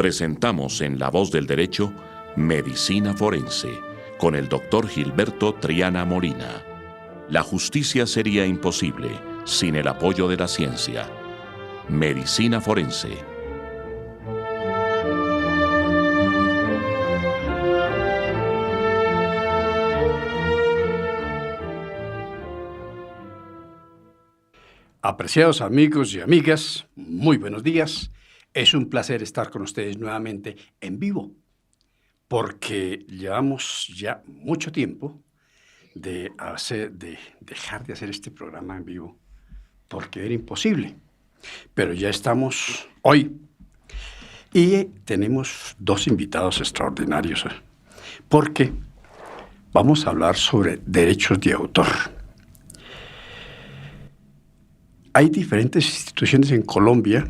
Presentamos en La Voz del Derecho Medicina Forense con el doctor Gilberto Triana Molina. La justicia sería imposible sin el apoyo de la ciencia. Medicina Forense. Apreciados amigos y amigas, muy buenos días. Es un placer estar con ustedes nuevamente en vivo, porque llevamos ya mucho tiempo de dejar de hacer este programa en vivo, porque era imposible. Pero ya estamos hoy y tenemos dos invitados extraordinarios, porque vamos a hablar sobre derechos de autor. Hay diferentes instituciones en Colombia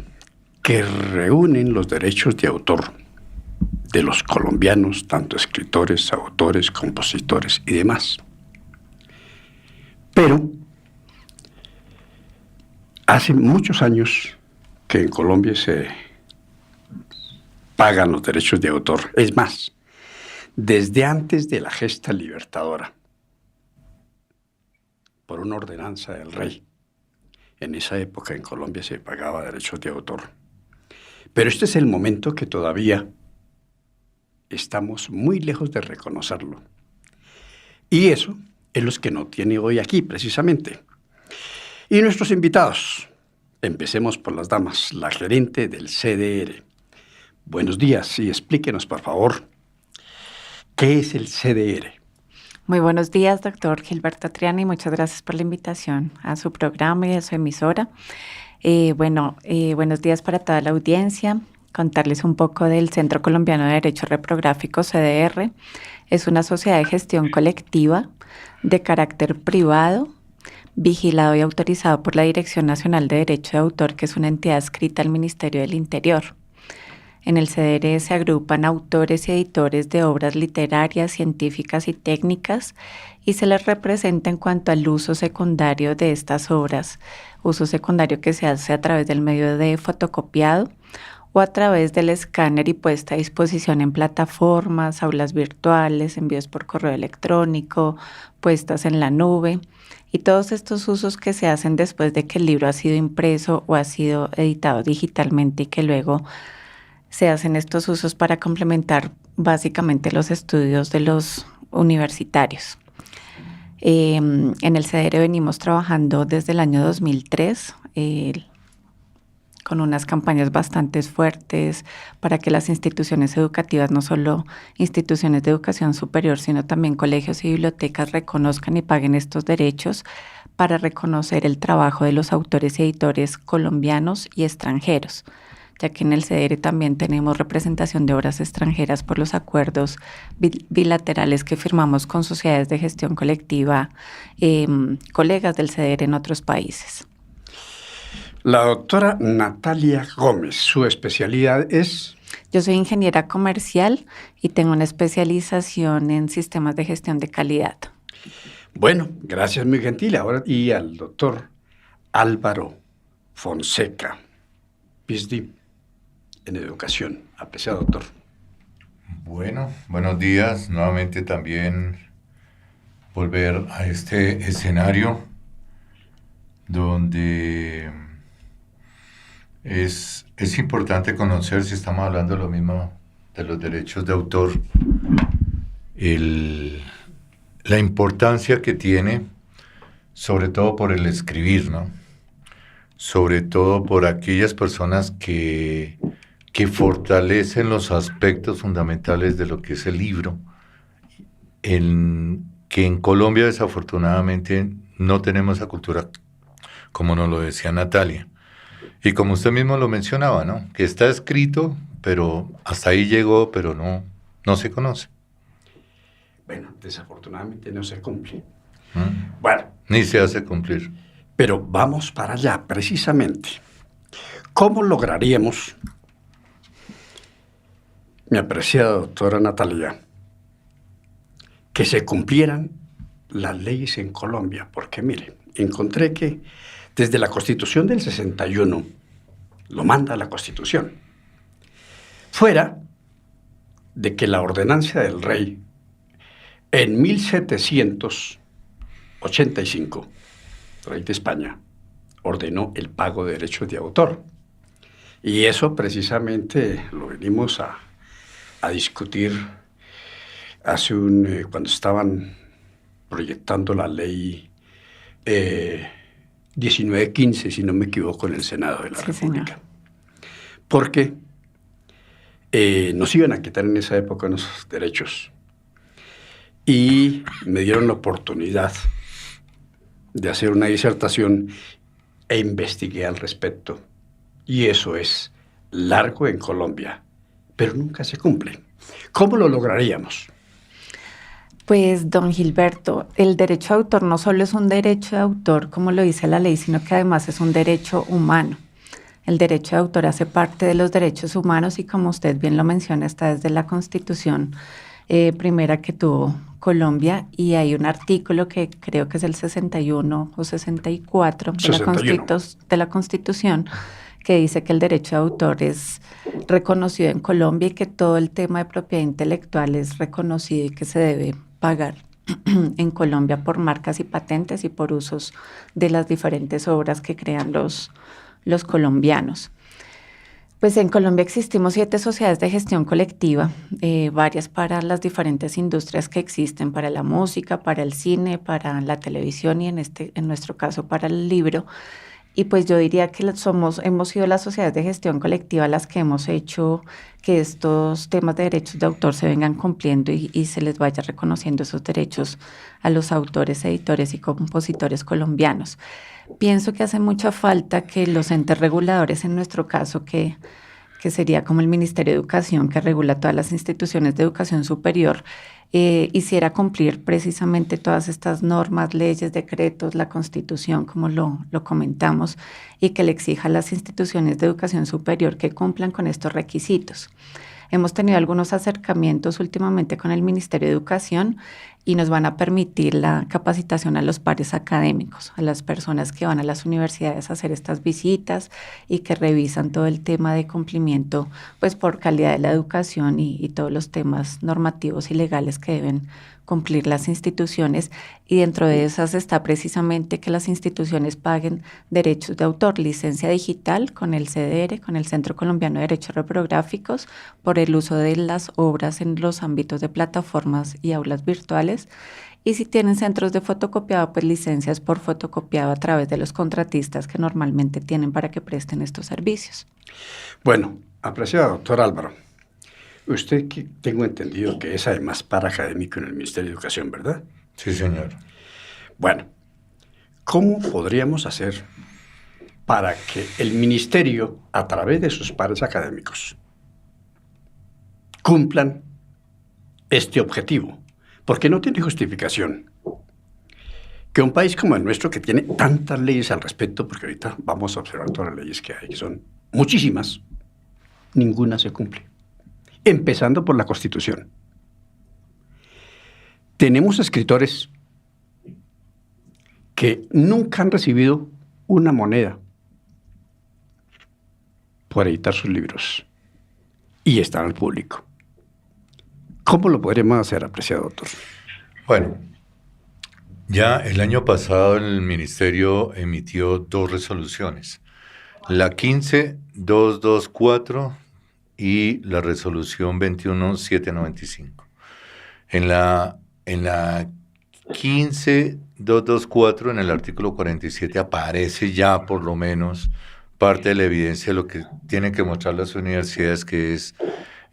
que reúnen los derechos de autor de los colombianos, tanto escritores, autores, compositores y demás. Pero hace muchos años que en Colombia se pagan los derechos de autor. Es más, desde antes de la gesta libertadora, por una ordenanza del rey. En esa época en Colombia se pagaba derechos de autor. Pero este es el momento que todavía estamos muy lejos de reconocerlo. Y eso es lo que nos tiene hoy aquí, precisamente. Y nuestros invitados. Empecemos por las damas, la gerente del CDR. Buenos días y explíquenos, por favor, ¿qué es el CDR? Muy buenos días, doctor Gilberto Triana, y muchas gracias por la invitación a su programa y a su emisora. Buenos días para toda la audiencia. Contarles un poco del Centro Colombiano de Derecho Reprográfico, CDR. Es una sociedad de gestión colectiva de carácter privado, vigilado y autorizado por la Dirección Nacional de Derecho de Autor, que es una entidad adscrita al Ministerio del Interior. En el CDR se agrupan autores y editores de obras literarias, científicas y técnicas y se les representa en cuanto al uso secundario de estas obras, uso secundario que se hace a través del medio de fotocopiado o a través del escáner y puesta a disposición en plataformas, aulas virtuales, envíos por correo electrónico, puestas en la nube y todos estos usos que se hacen después de que el libro ha sido impreso o ha sido editado digitalmente y que luego se hacen estos usos para complementar básicamente los estudios de los universitarios. En el CDR venimos trabajando desde el año 2003 con unas campañas bastante fuertes para que las instituciones educativas, no solo instituciones de educación superior, sino también colegios y bibliotecas reconozcan y paguen estos derechos para reconocer el trabajo de los autores y editores colombianos y extranjeros, ya que en el CDR también tenemos representación de obras extranjeras por los acuerdos bilaterales que firmamos con sociedades de gestión colectiva, colegas del CDR en otros países. La doctora Natalia Gómez, su especialidad es... Yo soy ingeniera comercial y tengo una especialización en sistemas de gestión de calidad. Bueno, gracias, muy gentil. Ahora y al doctor Álvaro Fonseca, PhD en educación. Apreciado doctor. Bueno, buenos días. Nuevamente también volver a este escenario donde es importante conocer, si estamos hablando de lo mismo de los derechos de autor, la importancia que tiene, sobre todo por el escribir, ¿no? Sobre todo por aquellas personas que fortalecen los aspectos fundamentales de lo que es el libro, que en Colombia desafortunadamente no tenemos esa cultura, como nos lo decía Natalia. Y como usted mismo lo mencionaba, ¿no? Que está escrito, pero hasta ahí llegó, pero no se conoce. Bueno, desafortunadamente no se cumple. Bueno. Ni se hace cumplir. Pero vamos para allá, precisamente. ¿Cómo lograríamos, mi apreciada doctora Natalia, que se cumplieran las leyes en Colombia? Porque mire, encontré que desde la Constitución del 61, lo manda la Constitución, Fuera de que la ordenanza del rey en 1785, rey de España, ordenó el pago de derechos de autor. Y eso precisamente lo venimos a discutir cuando estaban proyectando la ley 1915, si no me equivoco, en el Senado de la República. Señor. Porque nos iban a quitar en esa época nuestros derechos. Y me dieron la oportunidad de hacer una disertación e investigué al respecto. Y eso es largo en Colombia, pero nunca se cumple. ¿Cómo lo lograríamos? Pues, don Gilberto, el derecho de autor no solo es un derecho de autor, como lo dice la ley, sino que además es un derecho humano. El derecho de autor hace parte de los derechos humanos y, como usted bien lo menciona, está desde la Constitución primera que tuvo Colombia, y hay un artículo que creo que es el 61 o 64 de la Constitución, que dice que el derecho de autor es reconocido en Colombia y que todo el tema de propiedad intelectual es reconocido y que se debe pagar en Colombia por marcas y patentes y por usos de las diferentes obras que crean los colombianos. Pues en Colombia existimos 7 sociedades de gestión colectiva, varias para las diferentes industrias que existen, para la música, para el cine, para la televisión y en nuestro caso para el libro. Y pues yo diría que hemos sido las sociedades de gestión colectiva las que hemos hecho que estos temas de derechos de autor se vengan cumpliendo y se les vaya reconociendo esos derechos a los autores, editores y compositores colombianos. Pienso que hace mucha falta que los entes reguladores, en nuestro caso, que sería como el Ministerio de Educación, que regula todas las instituciones de educación superior, hiciera cumplir precisamente todas estas normas, leyes, decretos, la Constitución, como lo comentamos, y que le exija a las instituciones de educación superior que cumplan con estos requisitos. Hemos tenido algunos acercamientos últimamente con el Ministerio de Educación y nos van a permitir la capacitación a los pares académicos, a las personas que van a las universidades a hacer estas visitas y que revisan todo el tema de cumplimiento, pues por calidad de la educación y todos los temas normativos y legales que deben cumplir las instituciones, y dentro de esas está precisamente que las instituciones paguen derechos de autor, licencia digital con el CDR, con el Centro Colombiano de Derechos Reprográficos, por el uso de las obras en los ámbitos de plataformas y aulas virtuales, y si tienen centros de fotocopiado, pues licencias por fotocopiado a través de los contratistas que normalmente tienen para que presten estos servicios. Bueno, apreciado doctor Álvaro, usted tengo entendido que es además paraacadémico en el Ministerio de Educación, ¿verdad? Sí, señor. Bueno, ¿cómo podríamos hacer para que el ministerio, a través de sus pares académicos, cumplan este objetivo? Porque no tiene justificación que un país como el nuestro, que tiene tantas leyes al respecto, porque ahorita vamos a observar todas las leyes que hay, que son muchísimas, ninguna se cumple. Empezando por la Constitución. Tenemos escritores que nunca han recibido una moneda por editar sus libros y están al público. ¿Cómo lo podríamos hacer, apreciado doctor? Bueno, ya el año pasado el Ministerio emitió 2 resoluciones, la 15224 y la resolución 21795. En la 15224, en el artículo 47, aparece ya por lo menos parte de la evidencia de lo que tienen que mostrar las universidades, que es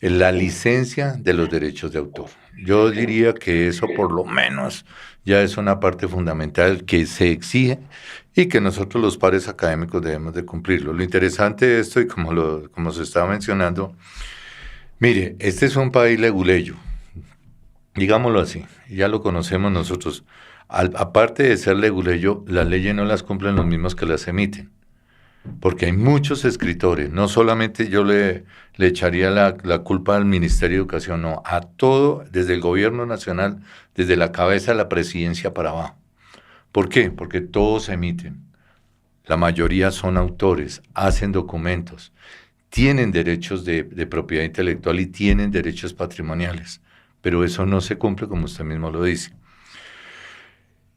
la licencia de los derechos de autor. Yo diría que eso por lo menos ya es una parte fundamental que se exige y que nosotros los pares académicos debemos de cumplirlo. Lo interesante de esto, y como se estaba mencionando, mire, este es un país leguleyo, digámoslo así, ya lo conocemos nosotros. Aparte de ser leguleyo, las leyes no las cumplen los mismos que las emiten, porque hay muchos escritores. No solamente yo le echaría la culpa al Ministerio de Educación, no, a todo, desde el gobierno nacional, desde la cabeza de la presidencia para abajo. ¿Por qué? Porque todos emiten, la mayoría son autores, hacen documentos, tienen derechos de propiedad intelectual y tienen derechos patrimoniales, pero eso no se cumple como usted mismo lo dice.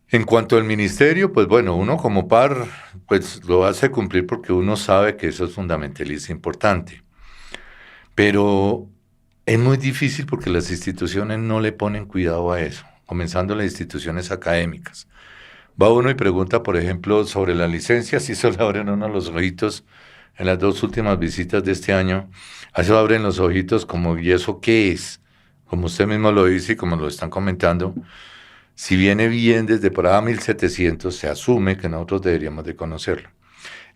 En cuanto al ministerio, pues bueno, uno como par pues lo hace cumplir porque uno sabe que eso es fundamental y es importante. Pero es muy difícil porque las instituciones no le ponen cuidado a eso, comenzando las instituciones académicas. Va uno y pregunta, por ejemplo, sobre la licencia, si eso le abren uno los ojitos en las 2 últimas visitas de este año, a eso abren los ojitos como, ¿y eso qué es? Como usted mismo lo dice y como lo están comentando, si viene bien desde por allá 1700, se asume que nosotros deberíamos de conocerlo.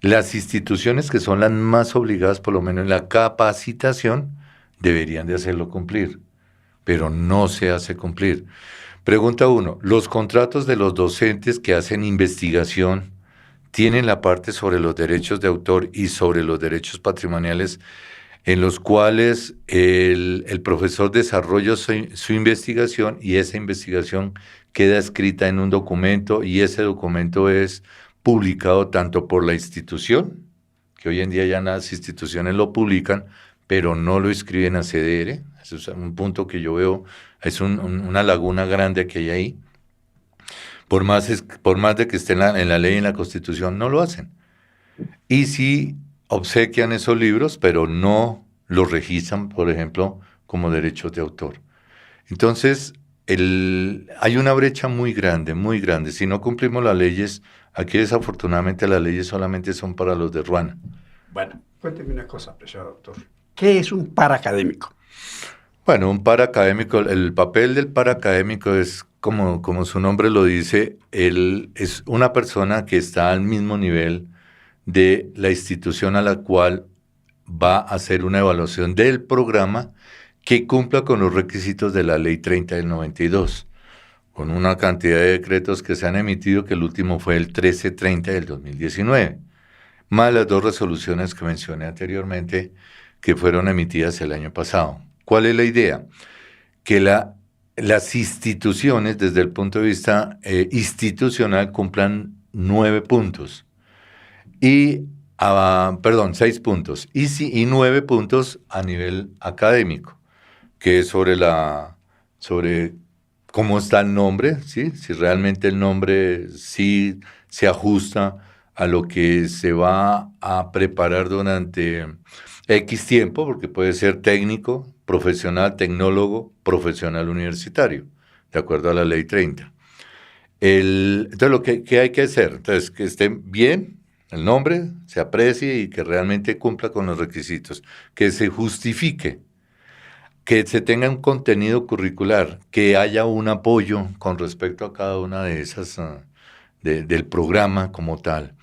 Las instituciones que son las más obligadas, por lo menos en la capacitación, deberían de hacerlo cumplir, pero no se hace cumplir. Pregunta 1, ¿los contratos de los docentes que hacen investigación tienen la parte sobre los derechos de autor y sobre los derechos patrimoniales en los cuales el profesor desarrolla su investigación y esa investigación queda escrita en un documento y ese documento es publicado tanto por la institución, que hoy en día ya las instituciones lo publican, pero no lo escriben a CDR? Eso es un punto que yo veo, es una laguna grande que hay ahí. Por más de que esté en la ley y en la Constitución, no lo hacen. Y sí obsequian esos libros, pero no los registran, por ejemplo, como derechos de autor. Entonces, hay una brecha muy grande, muy grande. Si no cumplimos las leyes, aquí desafortunadamente las leyes solamente son para los de Ruana. Bueno, cuénteme una cosa, apreciado doctor. ¿Qué es un paracadémico? Bueno, un paracadémico, el papel del paracadémico es, como su nombre lo dice, él es una persona que está al mismo nivel de la institución a la cual va a hacer una evaluación del programa que cumpla con los requisitos de la Ley 30 del 92, con una cantidad de decretos que se han emitido, que el último fue el 1330 del 2019, más las 2 resoluciones que mencioné anteriormente que fueron emitidas el año pasado. ¿Cuál es la idea? Que las instituciones, desde el punto de vista institucional, cumplan 9 puntos. 6 puntos. Y 9 puntos a nivel académico, que es sobre cómo está el nombre, ¿sí? Si realmente el nombre sí se ajusta a lo que se va a preparar durante X tiempo, porque puede ser técnico, profesional, tecnólogo, profesional universitario, de acuerdo a la Ley 30. Entonces, ¿qué hay que hacer? Entonces, que esté bien el nombre, se aprecie y que realmente cumpla con los requisitos, que se justifique, que se tenga un contenido curricular, que haya un apoyo con respecto a cada una de esas, del programa como tal,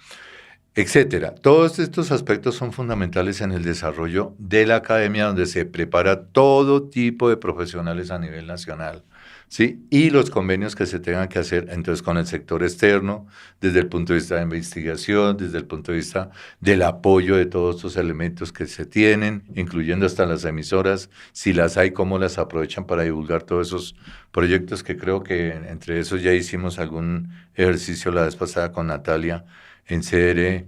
etcétera. Todos estos aspectos son fundamentales en el desarrollo de la academia, donde se prepara todo tipo de profesionales a nivel nacional, ¿sí? Y los convenios que se tengan que hacer entonces con el sector externo, desde el punto de vista de investigación, desde el punto de vista del apoyo de todos estos elementos que se tienen, incluyendo hasta las emisoras, si las hay, cómo las aprovechan para divulgar todos esos proyectos, que creo que entre esos ya hicimos algún ejercicio la vez pasada con Natalia en CDR.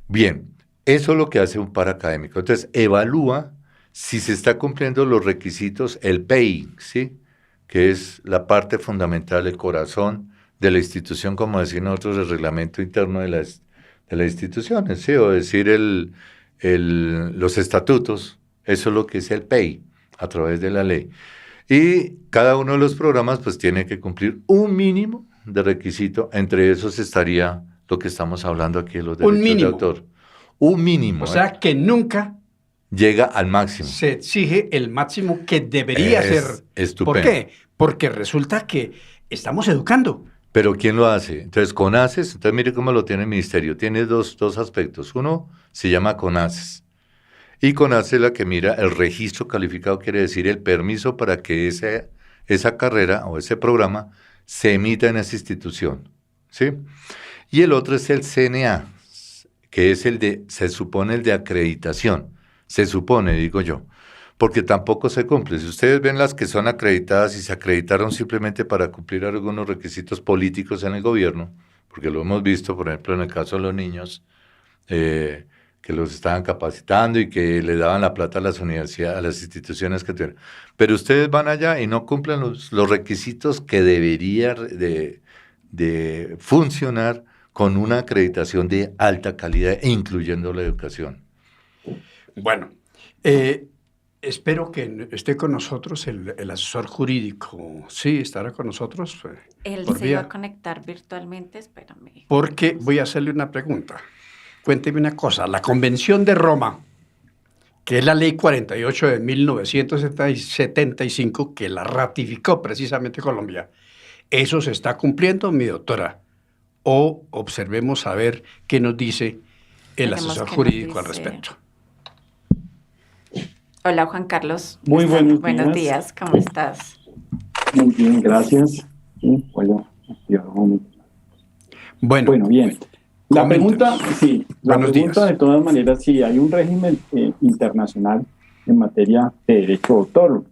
Bien, eso es lo que hace un paracadémico. Entonces, evalúa si se está cumpliendo los requisitos, el PEI, ¿sí? Que es la parte fundamental, el corazón de la institución, como decir nosotros, el reglamento interno de las instituciones, ¿sí? O decir los estatutos, eso es lo que es el PEI, a través de la ley. Y cada uno de los programas pues tiene que cumplir un mínimo de requisito, entre esos estaría lo que estamos hablando aquí de los derechos de autor. Un mínimo. O sea que nunca llega al máximo. Se exige el máximo que debería ser. Estupendo. ¿Por qué? Porque resulta que estamos educando. ¿Pero quién lo hace? Entonces, CONACES, entonces mire cómo lo tiene el ministerio. Tiene dos aspectos. Uno se llama CONACES. Y CONACES es la que mira el registro calificado, quiere decir el permiso para que esa carrera o ese programa se emita en esa institución, ¿sí? Y el otro es el CNA, que es se supone el de acreditación. Se supone, digo yo, porque tampoco se cumple. Si ustedes ven las que son acreditadas y se acreditaron simplemente para cumplir algunos requisitos políticos en el gobierno, porque lo hemos visto, por ejemplo, en el caso de los niños, que que los estaban capacitando y que le daban la plata a las universidades, a las instituciones que tuvieron. Pero ustedes van allá y no cumplen los requisitos que debería de funcionar con una acreditación de alta calidad, incluyendo la educación. Bueno, espero que esté con nosotros el asesor jurídico. Sí, estará con nosotros. Él por se vía. iba a conectar virtualmente, espérame. Porque voy a hacerle una pregunta. Cuénteme una cosa. La Convención de Roma, que es la Ley 48 de 1975, que la ratificó precisamente Colombia, ¿eso se está cumpliendo, mi doctora? O observemos a ver qué nos dice el Veremos asesor qué nos jurídico al dice. respecto. Hola, Juan Carlos. Muy Buenos días, ¿cómo estás? Muy bien, gracias. Sí, voy a activar un momento. Bueno, bien. La coméntenos. pregunta, sí, la Buenos pregunta días. de todas maneras, sí, hay un régimen internacional en materia de derecho de autor.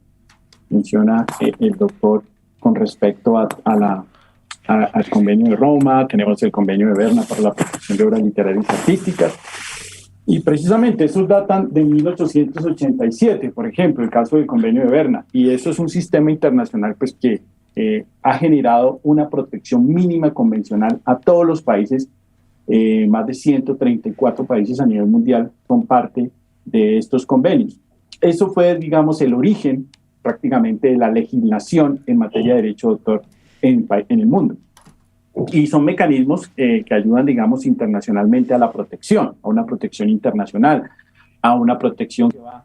Menciona el doctor con respecto al convenio de Roma, tenemos el convenio de Berna para la protección de obras literarias y artísticas. Y precisamente esos datan de 1887, por ejemplo, el caso del convenio de Berna. Y eso es un sistema internacional pues, que ha generado una protección mínima convencional a todos los países. Más de 134 países a nivel mundial son parte de estos convenios. Eso fue, digamos, el origen prácticamente de la legislación en materia de derecho de autor en el mundo. Y son mecanismos que ayudan, digamos, internacionalmente a la protección, a una protección internacional, a una protección que va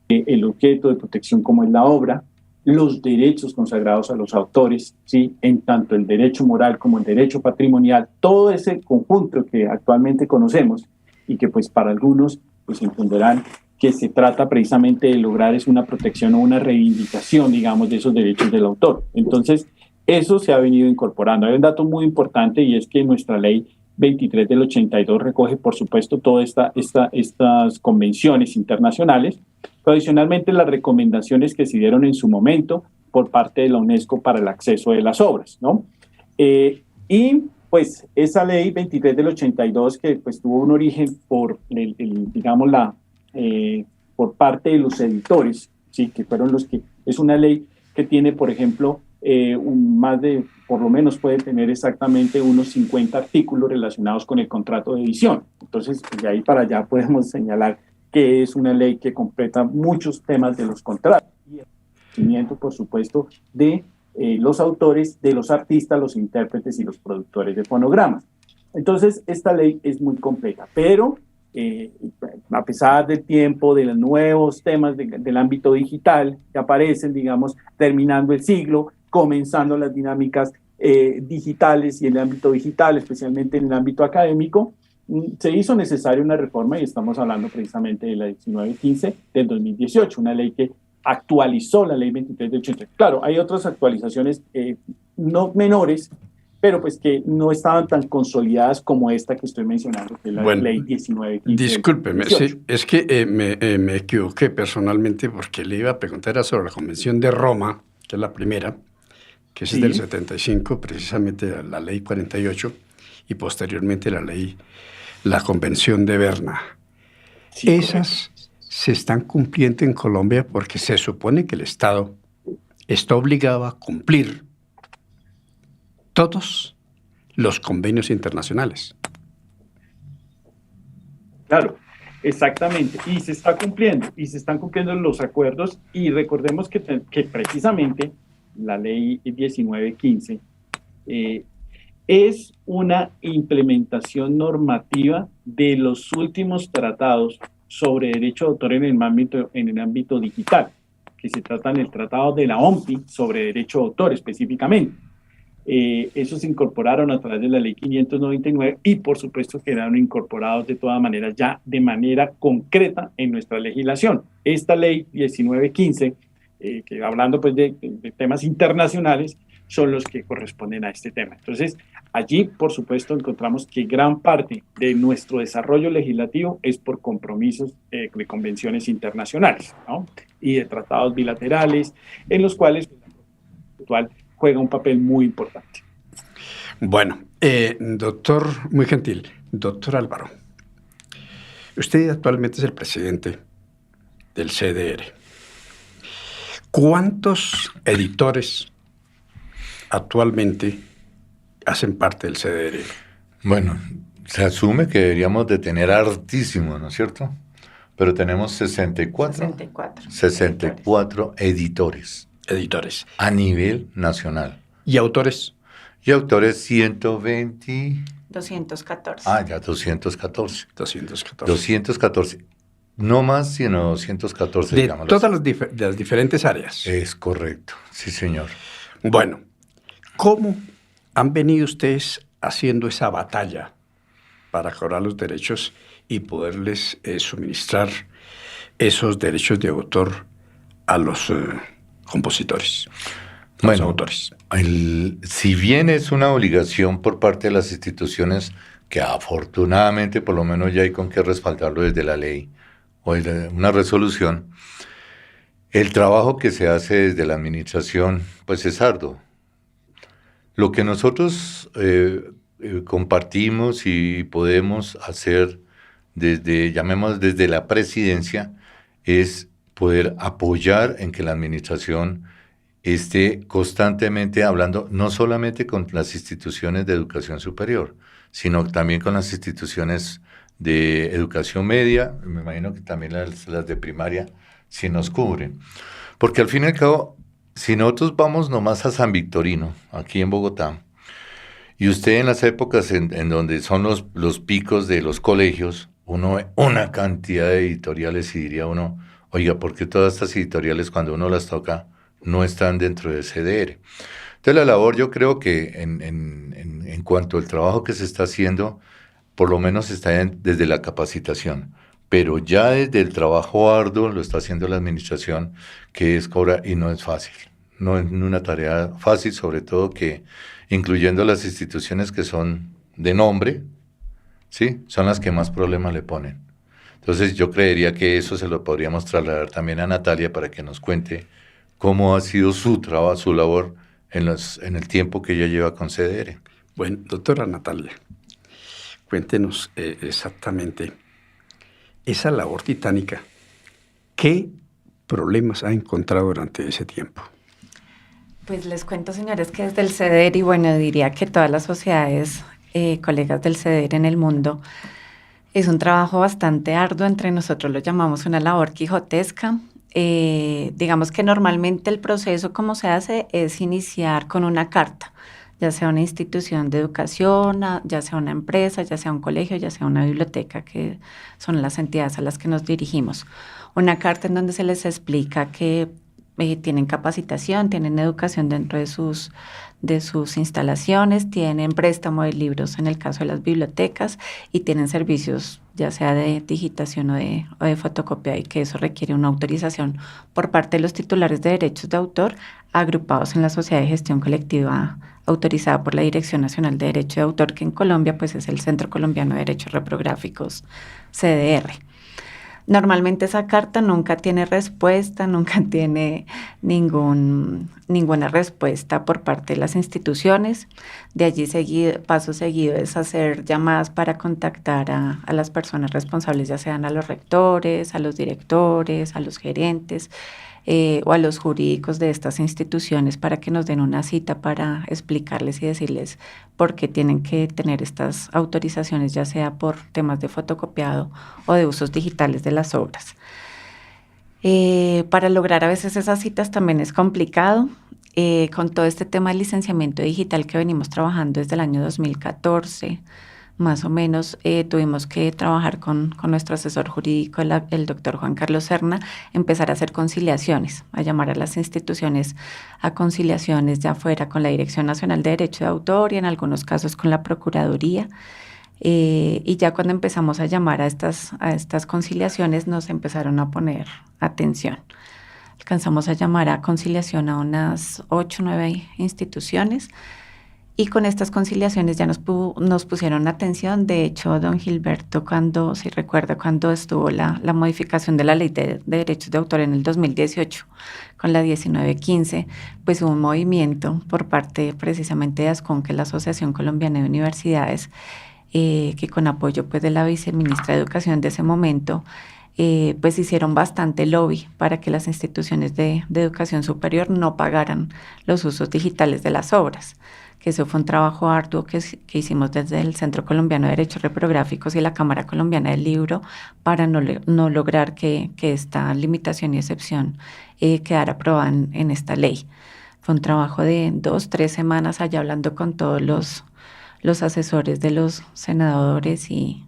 el objeto de protección como es la obra, los derechos consagrados a los autores, ¿sí? En tanto el derecho moral como el derecho patrimonial, todo ese conjunto que actualmente conocemos y que pues para algunos pues entenderán que se trata precisamente de lograr es una protección o una reivindicación, digamos, de esos derechos del autor. Entonces, eso se ha venido incorporando. Hay un dato muy importante y es que nuestra ley 23 del 82 recoge, por supuesto, todas estas convenciones internacionales, pero adicionalmente las recomendaciones que se dieron en su momento por parte de la UNESCO para el acceso de las obras, ¿no? Y pues esa ley 23 del 82 que pues tuvo un origen por, digamos, por parte de los editores, ¿sí? Que fueron los que, es una ley que tiene, por ejemplo, más de, por lo menos puede tener exactamente unos 50 artículos relacionados con el contrato de edición. Entonces, de ahí para allá podemos señalar que es una ley que completa muchos temas de los contratos. Y el conocimiento, por supuesto, de los autores, de los artistas, los intérpretes y los productores de fonogramas. Entonces, esta ley es muy completa, pero a pesar del tiempo, de los nuevos temas del ámbito digital que aparecen, digamos, terminando el siglo, comenzando las dinámicas digitales y en el ámbito digital, especialmente en el ámbito académico, se hizo necesaria una reforma y estamos hablando precisamente de la 1915 del 2018, una ley que actualizó la ley 23 del 80. Claro, hay otras actualizaciones no menores, pero pues que no estaban tan consolidadas como esta que estoy mencionando, que es la ley 1915. Discúlpeme, sí, es que me equivoqué personalmente porque le iba a preguntar era sobre la Convención de Roma, que es la primera, que es del 75, precisamente la ley 48, y posteriormente la Convención de Berna. Sí, esas se están cumpliendo en Colombia porque se supone que el Estado está obligado a cumplir todos los convenios internacionales. Claro, exactamente, y se está cumpliendo, y se están cumpliendo los acuerdos, y recordemos que precisamente la ley 1915 es una implementación normativa de los últimos tratados sobre derecho de autor en el ámbito digital, que se trata en el tratado de la OMPI sobre derecho de autor específicamente. Esos se incorporaron a través de la ley 599 y por supuesto quedaron incorporados de todas maneras ya de manera concreta en nuestra legislación. Esta ley 1915, que hablando pues de temas internacionales, son los que corresponden a este tema. Entonces, allí, por supuesto, encontramos que gran parte de nuestro desarrollo legislativo es por compromisos de convenciones internacionales, ¿no? Y de tratados bilaterales, en los cuales actual juega un papel muy importante. Bueno, doctor, muy gentil, doctor Álvaro, Usted actualmente es el presidente del CDR. ¿Cuántos editores actualmente hacen parte del CDR? Bueno, se asume que deberíamos de tener hartísimos, ¿no es cierto? Pero tenemos 64 editores Editores. a nivel nacional. ¿Y autores? Y autores 120... 214. ya 214. 214. 214. No más, sino 214. De digámoslo todas así. las diferentes áreas. Es correcto, sí, señor. Bueno, ¿cómo han venido ustedes haciendo esa batalla para cobrar los derechos y poderles suministrar esos derechos de autor a los compositores, a los autores? Si bien es una obligación por parte de las instituciones, que afortunadamente por lo menos ya hay con qué respaldarlo desde la ley o desde una resolución, el trabajo que se hace desde la administración pues es arduo. Lo que nosotros compartimos y podemos hacer desde la presidencia es poder apoyar en que la administración esté constantemente hablando no solamente con las instituciones de educación superior, sino también con las instituciones de educación media, me imagino que también las de primaria, si nos cubren. Porque al fin y al cabo, si nosotros vamos nomás a San Victorino, aquí en Bogotá, y usted en las épocas en donde son los picos de los colegios, uno ve una cantidad de editoriales y diría uno, oiga, ¿por qué todas estas editoriales cuando uno las toca no están dentro del CDR? Entonces la labor yo creo que en cuanto al trabajo que se está haciendo, por lo menos está desde la capacitación, pero ya desde el trabajo arduo lo está haciendo la administración, que es cobrar, y no es fácil, no es una tarea fácil, sobre todo que incluyendo las instituciones que son de nombre, ¿sí? Son las que más problemas le ponen. Entonces yo creería que eso se lo podríamos trasladar también a Natalia para que nos cuente cómo ha sido su trabajo, su labor en el tiempo que ella lleva con CDR. Bueno, doctora Natalia, cuéntenos exactamente esa labor titánica. ¿Qué problemas ha encontrado durante ese tiempo? Pues les cuento, señores, que desde el CDR, y bueno, diría que todas las sociedades, colegas del CDR en el mundo, es un trabajo bastante arduo, entre nosotros lo llamamos una labor quijotesca. Digamos que normalmente el proceso como se hace es iniciar con una carta, ya sea una institución de educación, ya sea una empresa, ya sea un colegio, ya sea una biblioteca, que son las entidades a las que nos dirigimos. Una carta en donde se les explica que tienen capacitación, tienen educación dentro de sus instalaciones, tienen préstamo de libros en el caso de las bibliotecas y tienen servicios ya sea de digitación o de fotocopia, y que eso requiere una autorización por parte de los titulares de derechos de autor agrupados en la Sociedad de Gestión Colectiva autorizada por la Dirección Nacional de Derecho de Autor, que en Colombia pues es el Centro Colombiano de Derechos Reprográficos, CDR. Normalmente esa carta nunca tiene respuesta, nunca tiene ninguna respuesta por parte de las instituciones. De allí paso seguido es hacer llamadas para contactar a las personas responsables, ya sean a los rectores, a los directores, a los gerentes o a los jurídicos de estas instituciones para que nos den una cita para explicarles y decirles por qué tienen que tener estas autorizaciones, ya sea por temas de fotocopiado o de usos digitales de las obras. Para lograr a veces esas citas también es complicado. Con todo este tema del licenciamiento digital que venimos trabajando desde el año 2014, más o menos, tuvimos que trabajar con nuestro asesor jurídico, el doctor Juan Carlos Serna, empezar a hacer conciliaciones, a llamar a las instituciones a conciliaciones, ya fuera con la Dirección Nacional de Derecho de Autor y en algunos casos con la Procuraduría. Y ya cuando empezamos a llamar a estas conciliaciones nos empezaron a poner atención. Alcanzamos a llamar a conciliación a unas 8 o 9 instituciones. Y con estas conciliaciones ya nos pusieron atención. De hecho, don Gilberto, si recuerda, cuando estuvo la modificación de la Ley de Derechos de Autor en el 2018, con la 1915, pues hubo un movimiento por parte precisamente de ASCON, que es la Asociación Colombiana de Universidades, que con apoyo pues de la viceministra de Educación de ese momento, pues hicieron bastante lobby para que las instituciones de educación superior no pagaran los usos digitales de las obras, que eso fue un trabajo arduo que hicimos desde el Centro Colombiano de Derechos Reprográficos y la Cámara Colombiana del Libro para no lograr que esta limitación y excepción quedara aprobada en esta ley. Fue un trabajo de 2-3 semanas allá hablando con todos los asesores de los senadores y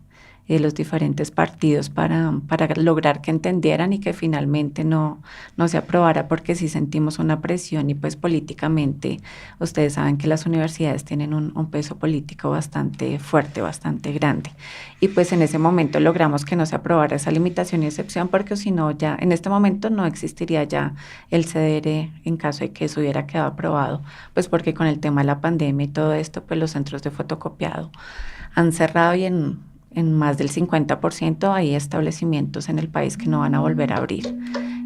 de los diferentes partidos para lograr que entendieran y que finalmente no se aprobara, porque sí sentimos una presión y pues políticamente ustedes saben que las universidades tienen un peso político bastante fuerte, bastante grande. Y pues en ese momento logramos que no se aprobara esa limitación y excepción, porque si no ya en este momento no existiría ya el CDR en caso de que eso hubiera quedado aprobado, pues porque con el tema de la pandemia y todo esto, pues los centros de fotocopiado han cerrado y en más del 50% hay establecimientos en el país que no van a volver a abrir.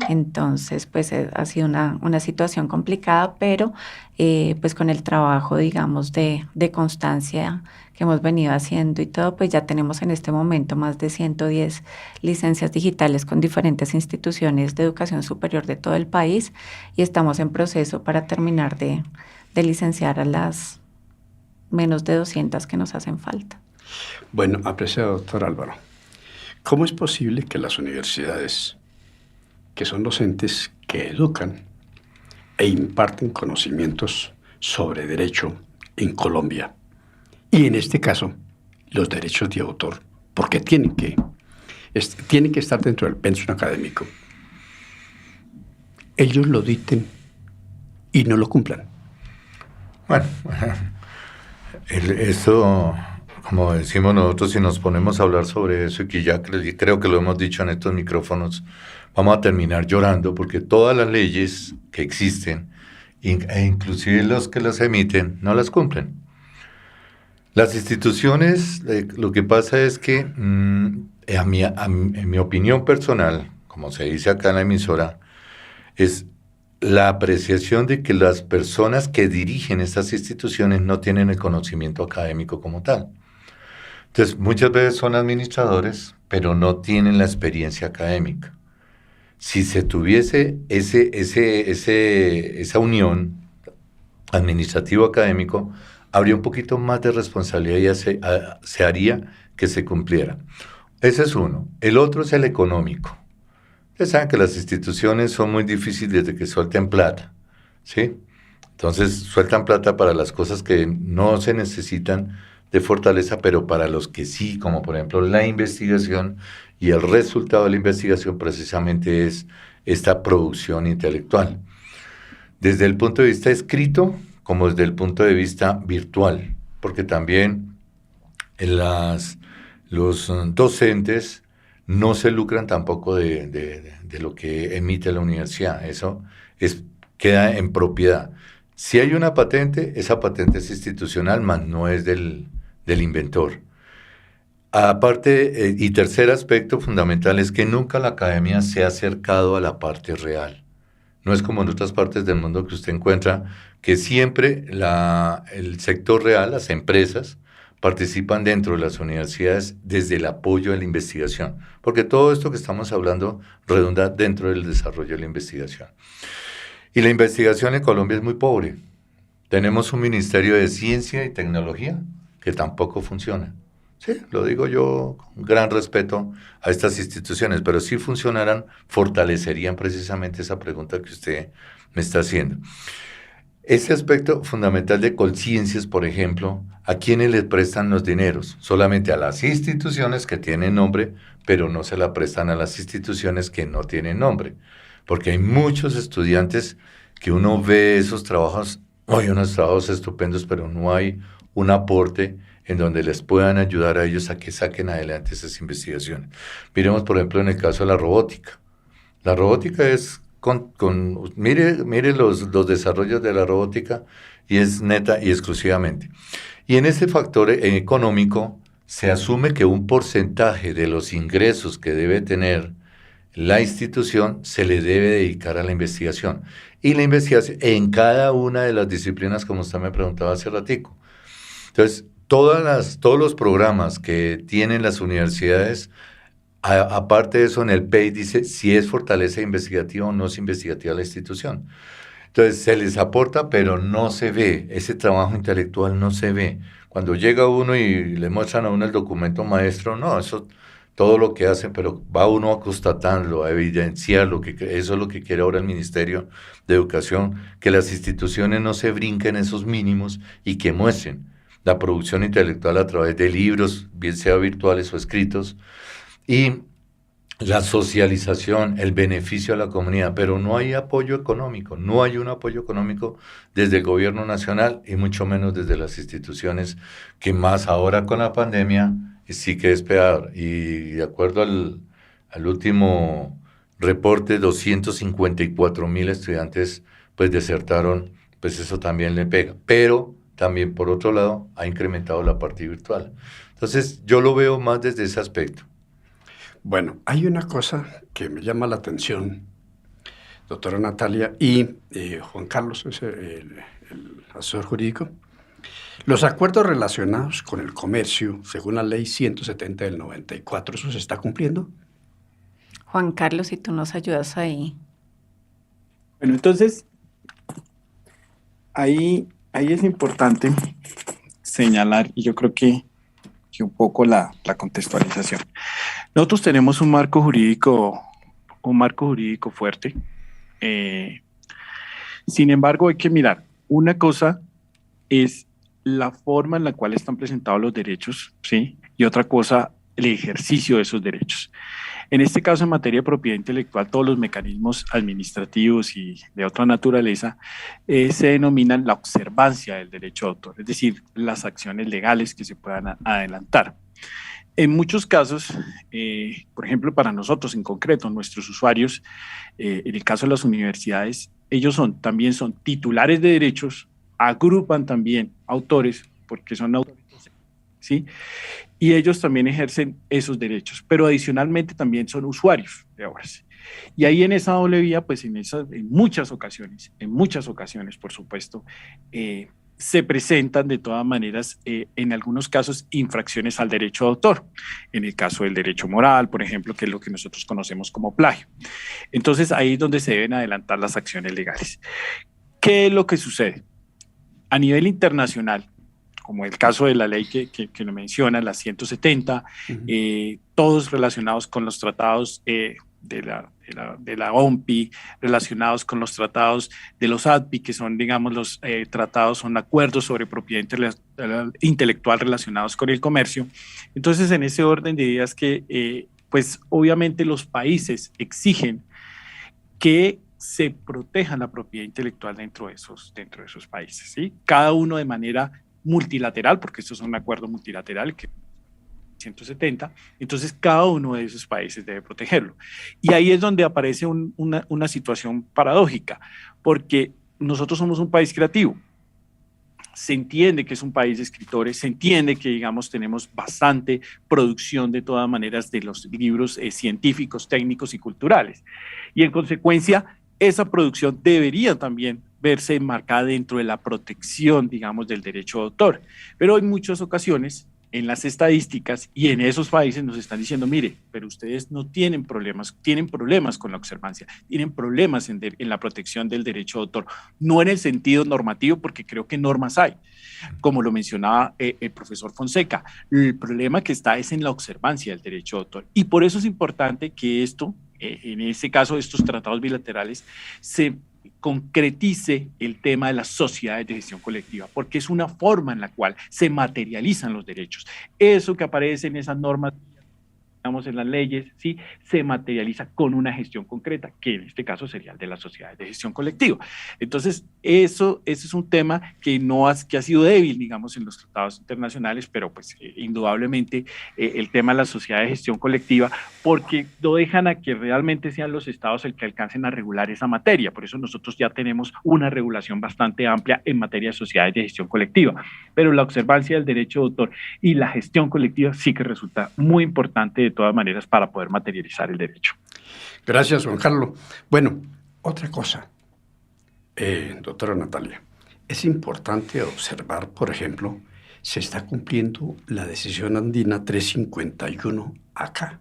Entonces, pues ha sido una situación complicada, pero pues con el trabajo, digamos, de constancia que hemos venido haciendo y todo, pues ya tenemos en este momento más de 110 licencias digitales con diferentes instituciones de educación superior de todo el país y estamos en proceso para terminar de licenciar a las menos de 200 que nos hacen falta. Bueno, apreciado doctor Álvaro, ¿cómo es posible que las universidades, que son los entes que educan e imparten conocimientos sobre derecho en Colombia, y en este caso los derechos de autor, porque tienen que estar dentro del pensum académico, ellos lo dicten y no lo cumplan? Bueno, eso, como decimos nosotros, si nos ponemos a hablar sobre eso, y que ya creo que lo hemos dicho en estos micrófonos, vamos a terminar llorando, porque todas las leyes que existen, e inclusive los que las emiten, no las cumplen. Las instituciones, lo que pasa es que, en mi opinión personal, como se dice acá en la emisora, es la apreciación de que las personas que dirigen estas instituciones no tienen el conocimiento académico como tal. Entonces, muchas veces son administradores, pero no tienen la experiencia académica. Si se tuviese esa unión administrativo-académico, habría un poquito más de responsabilidad y se haría que se cumpliera. Ese es uno. El otro es el económico. Ustedes saben que las instituciones son muy difíciles de que suelten plata, ¿sí? Entonces, sueltan plata para las cosas que no se necesitan de fortaleza, pero para los que sí, como por ejemplo la investigación, y el resultado de la investigación precisamente es esta producción intelectual. Desde el punto de vista escrito, como desde el punto de vista virtual, porque también los docentes no se lucran tampoco de lo que emite la universidad. Eso queda en propiedad. Si hay una patente, esa patente es institucional, más no es del inventor. Aparte, y tercer aspecto fundamental es que nunca la academia se ha acercado a la parte real. No es como en otras partes del mundo que usted encuentra que siempre el sector real, las empresas, participan dentro de las universidades desde el apoyo de la investigación, porque todo esto que estamos hablando redunda dentro del desarrollo de la investigación. Y la investigación en Colombia es muy pobre. Tenemos un Ministerio de Ciencia y Tecnología que tampoco funciona. Sí, lo digo yo con gran respeto a estas instituciones, pero si funcionaran, fortalecerían precisamente esa pregunta que usted me está haciendo. Ese aspecto fundamental de Colciencias, por ejemplo, ¿a quiénes les prestan los dineros? Solamente a las instituciones que tienen nombre, pero no se la prestan a las instituciones que no tienen nombre. Porque hay muchos estudiantes que uno ve esos trabajos, hay unos trabajos estupendos, pero no hay un aporte en donde les puedan ayudar a ellos a que saquen adelante esas investigaciones. Miremos, por ejemplo, en el caso de la robótica. La robótica es mire los desarrollos de la robótica, y es neta y exclusivamente. Y en ese factor económico se asume que un porcentaje de los ingresos que debe tener la institución se le debe dedicar a la investigación. Y la investigación en cada una de las disciplinas, como usted me preguntaba hace ratico. Entonces, todos los programas que tienen las universidades, aparte de eso, en el PEI dice si es fortaleza investigativa o no es investigativa la institución. Entonces, se les aporta, pero no se ve, ese trabajo intelectual no se ve. Cuando llega uno y le muestran a uno el documento maestro, no, eso, todo lo que hacen, pero va uno a constatarlo, a evidenciar eso es lo que quiere ahora el Ministerio de Educación, que las instituciones no se brinquen esos mínimos y que muestren la producción intelectual a través de libros, bien sea virtuales o escritos, y la socialización, el beneficio a la comunidad, pero no hay apoyo económico, no hay un apoyo económico desde el gobierno nacional y mucho menos desde las instituciones, que más ahora con la pandemia sí que es peor. Y de acuerdo al último reporte, 254,000 estudiantes pues desertaron, pues eso también le pega, pero también por otro lado ha incrementado la parte virtual. Entonces yo lo veo más desde ese aspecto. Bueno, hay una cosa que me llama la atención, doctora Natalia y Juan Carlos, es el asesor jurídico. Los acuerdos relacionados con el comercio, según la ley 170 del 94, ¿eso se está cumpliendo? Juan Carlos, si tú nos ayudas ahí. Bueno, entonces, ahí es importante señalar, y yo creo que un poco la contextualización. Nosotros tenemos un marco jurídico fuerte. Sin embargo, hay que mirar. Una cosa es la forma en la cual están presentados los derechos, ¿sí? Y otra cosa, el ejercicio de esos derechos. En este caso, en materia de propiedad intelectual, todos los mecanismos administrativos y de otra naturaleza se denominan la observancia del derecho de autor, es decir, las acciones legales que se puedan adelantar. En muchos casos, por ejemplo, para nosotros en concreto, nuestros usuarios, en el caso de las universidades, ellos también son titulares de derechos, agrupan también autores, porque son autores, ¿sí? Y ellos también ejercen esos derechos, pero adicionalmente también son usuarios de obras. Y ahí en esa doble vía, pues en muchas ocasiones, por supuesto, se presentan de todas maneras, en algunos casos, infracciones al derecho de autor. En el caso del derecho moral, por ejemplo, que es lo que nosotros conocemos como plagio. Entonces, ahí es donde se deben adelantar las acciones legales. ¿Qué es lo que sucede? A nivel internacional, como el caso de la ley que lo menciona, la 170, todos relacionados con los tratados de la OMPI, relacionados con los tratados de los ADPI, que son, digamos, los tratados, son acuerdos sobre propiedad intelectual relacionados con el comercio. Entonces, en ese orden de ideas que, pues, obviamente los países exigen que se proteja la propiedad intelectual dentro de esos países, ¿sí? Cada uno de manera multilateral, porque esto es un acuerdo multilateral que 170, entonces cada uno de esos países debe protegerlo. Y ahí es donde aparece una situación paradójica, porque nosotros somos un país creativo, se entiende que es un país de escritores, se entiende que, digamos, tenemos bastante producción de todas maneras de los libros científicos, técnicos y culturales, y en consecuencia esa producción debería también verse enmarcada dentro de la protección, digamos, del derecho de autor. Pero en muchas ocasiones, en las estadísticas y en esos países nos están diciendo, mire, pero ustedes no tienen problemas con la observancia, tienen problemas en la protección del derecho de autor, no en el sentido normativo, porque creo que normas hay, como lo mencionaba el profesor Fonseca, el problema que está es en la observancia del derecho de autor. Y por eso es importante que esto, en este caso estos tratados bilaterales, se concretice el tema de las sociedades de gestión colectiva, porque es una forma en la cual se materializan los derechos. Eso que aparece en esas normas, digamos, en las leyes, ¿sí? Se materializa con una gestión concreta, que en este caso sería el de las sociedades de gestión colectiva. Entonces, eso es un tema que ha sido débil, digamos, en los tratados internacionales, pero pues indudablemente el tema de la sociedad de gestión colectiva, porque no dejan a que realmente sean los estados el que alcancen a regular esa materia. Por eso nosotros ya tenemos una regulación bastante amplia en materia de sociedades de gestión colectiva, pero la observancia del derecho de autor y la gestión colectiva sí que resulta muy importante de todas maneras para poder materializar el derecho. Gracias, Juan Carlos. Bueno, otra cosa, doctora Natalia, es importante observar, por ejemplo, se está cumpliendo la decisión andina 351 acá.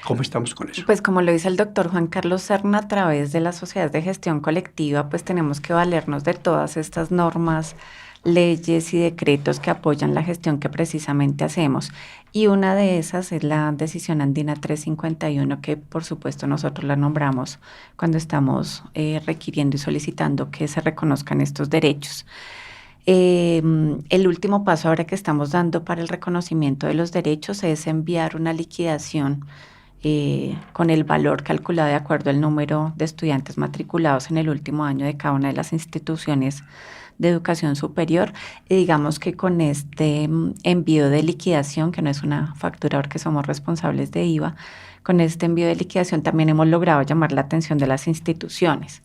¿Cómo estamos con eso? Pues como lo dice el doctor Juan Carlos Serna, a través de las sociedades de gestión colectiva, pues tenemos que valernos de todas estas normas, leyes y decretos que apoyan la gestión que precisamente hacemos. Y una de esas es la decisión andina 351, que por supuesto nosotros la nombramos cuando estamos requiriendo y solicitando que se reconozcan estos derechos. El último paso ahora que estamos dando para el reconocimiento de los derechos es enviar una liquidación con el valor calculado de acuerdo al número de estudiantes matriculados en el último año de cada una de las instituciones de educación superior. Y digamos que con este envío de liquidación, que no es una factura porque somos responsables de IVA, con este envío de liquidación también hemos logrado llamar la atención de las instituciones.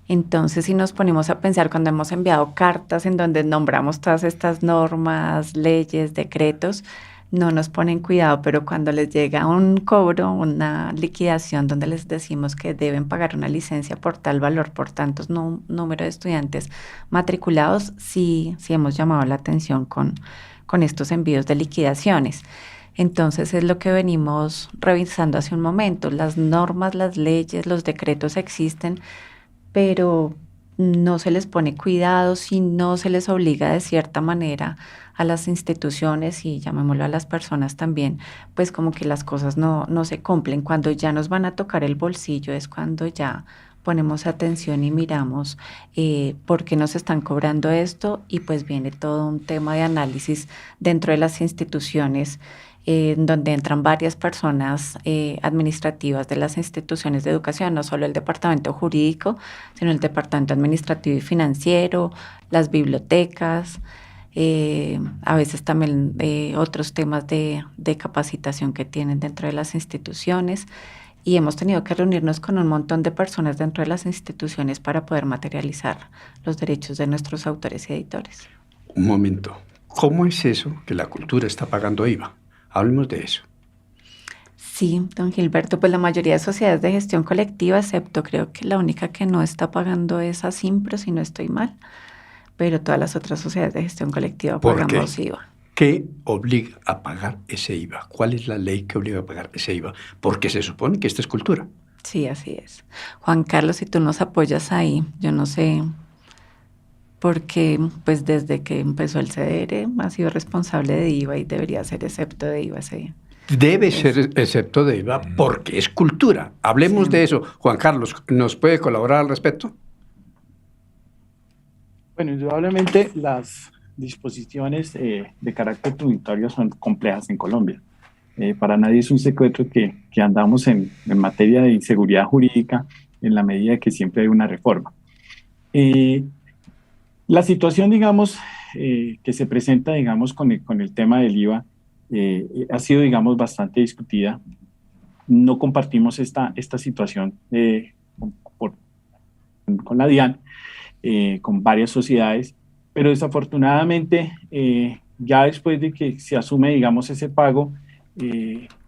Entonces, si nos ponemos a pensar cuando hemos enviado cartas en donde nombramos todas estas normas, leyes, decretos, no nos ponen cuidado, pero cuando les llega un cobro, una liquidación donde les decimos que deben pagar una licencia por tal valor, por tantos número de estudiantes matriculados, sí hemos llamado la atención con estos envíos de liquidaciones. Entonces es lo que venimos revisando hace un momento. Las normas, las leyes, los decretos existen, pero no se les pone cuidado, si no se les obliga de cierta manera a las instituciones y llamémoslo a las personas también, pues como que las cosas no se cumplen. Cuando ya nos van a tocar el bolsillo es cuando ya ponemos atención y miramos por qué nos están cobrando esto, y pues viene todo un tema de análisis dentro de las instituciones, donde entran varias personas administrativas de las instituciones de educación, no solo el departamento jurídico, sino el departamento administrativo y financiero, las bibliotecas, a veces también otros temas de capacitación que tienen dentro de las instituciones. Y hemos tenido que reunirnos con un montón de personas dentro de las instituciones para poder materializar los derechos de nuestros autores y editores. Un momento. ¿Cómo es eso que la cultura está pagando IVA? Hablemos de eso. Sí, don Gilberto, pues la mayoría de sociedades de gestión colectiva, excepto creo que la única que no está pagando es Asimpro, si no estoy mal, pero todas las otras sociedades de gestión colectiva pagamos IVA. ¿Qué obliga a pagar ese IVA? ¿Cuál es la ley que obliga a pagar ese IVA? Porque se supone que esta es cultura. Sí, así es. Juan Carlos, si tú nos apoyas ahí, yo no sé, porque pues desde que empezó el CDR ha sido responsable de IVA y debería ser excepto de IVA. Sí. Debe ser excepto de IVA porque es cultura. Hablemos de eso. Juan Carlos, ¿nos puede colaborar al respecto? Bueno, indudablemente las disposiciones de carácter tributario son complejas en Colombia. Para nadie es un secreto que andamos en materia de inseguridad jurídica en la medida que siempre hay una reforma. La situación, digamos, que se presenta, digamos, con el tema del IVA ha sido, digamos, bastante discutida. No compartimos esta situación con la DIAN, con varias sociedades, pero desafortunadamente ya después de que se asume, digamos, ese pago,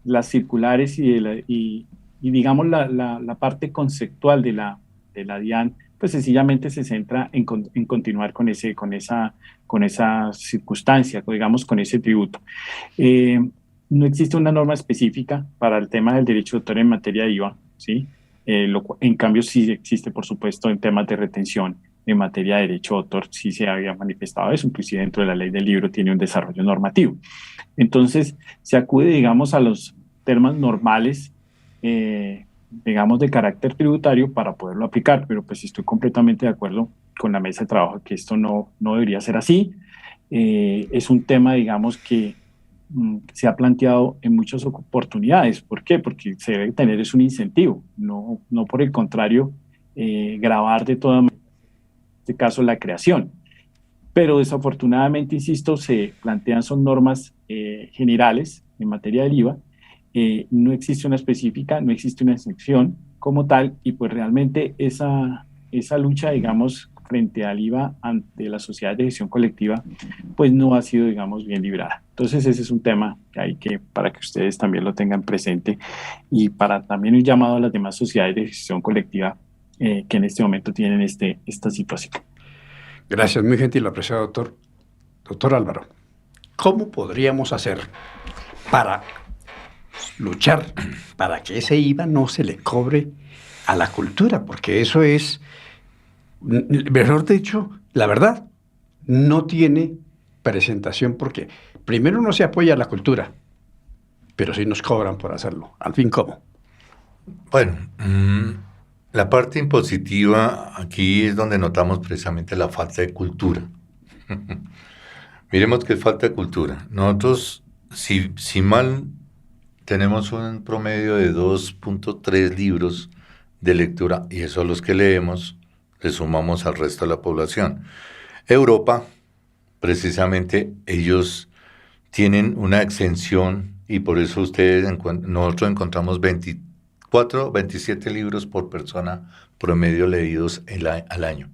las circulares y digamos la parte conceptual de la DIAN, pues sencillamente se centra en continuar con esa circunstancia, digamos, con ese tributo. No existe una norma específica para el tema del derecho de autor en materia de IVA, ¿sí? En cambio, sí existe, por supuesto, en temas de retención en materia de derecho de autor, sí se había manifestado eso, inclusive dentro de la ley del libro tiene un desarrollo normativo. Entonces, se acude, digamos, a los temas normales, digamos, de carácter tributario para poderlo aplicar, pero pues estoy completamente de acuerdo con la mesa de trabajo que esto no debería ser así. Es un tema, digamos, que se ha planteado en muchas oportunidades. ¿Por qué? Porque se debe tener es un incentivo, no por el contrario, gravar de toda manera, en este caso, la creación. Pero desafortunadamente, insisto, se plantean son normas generales en materia del IVA. No existe una específica, no existe una excepción como tal, y pues realmente esa lucha, digamos, frente al IVA ante la sociedad de gestión colectiva, pues no ha sido, digamos, bien librada. Entonces ese es un tema que hay para que ustedes también lo tengan presente y para también un llamado a las demás sociedades de gestión colectiva que en este momento tienen esta situación. Gracias, muy gentil, apreciado doctor. doctor Álvaro, ¿cómo podríamos hacer para luchar para que ese IVA no se le cobre a la cultura? Porque eso es, mejor dicho, la verdad, no tiene presentación porque primero no se apoya a la cultura, pero sí nos cobran por hacerlo. Al fin, ¿cómo? Bueno, la parte impositiva aquí es donde notamos precisamente la falta de cultura. Miremos que es falta de cultura. Nosotros, si mal tenemos un promedio de 2.3 libros de lectura, y eso a los que leemos, le sumamos al resto de la población. Europa, precisamente, ellos tienen una exención y por eso nosotros encontramos 24, 27 libros por persona promedio leídos al año.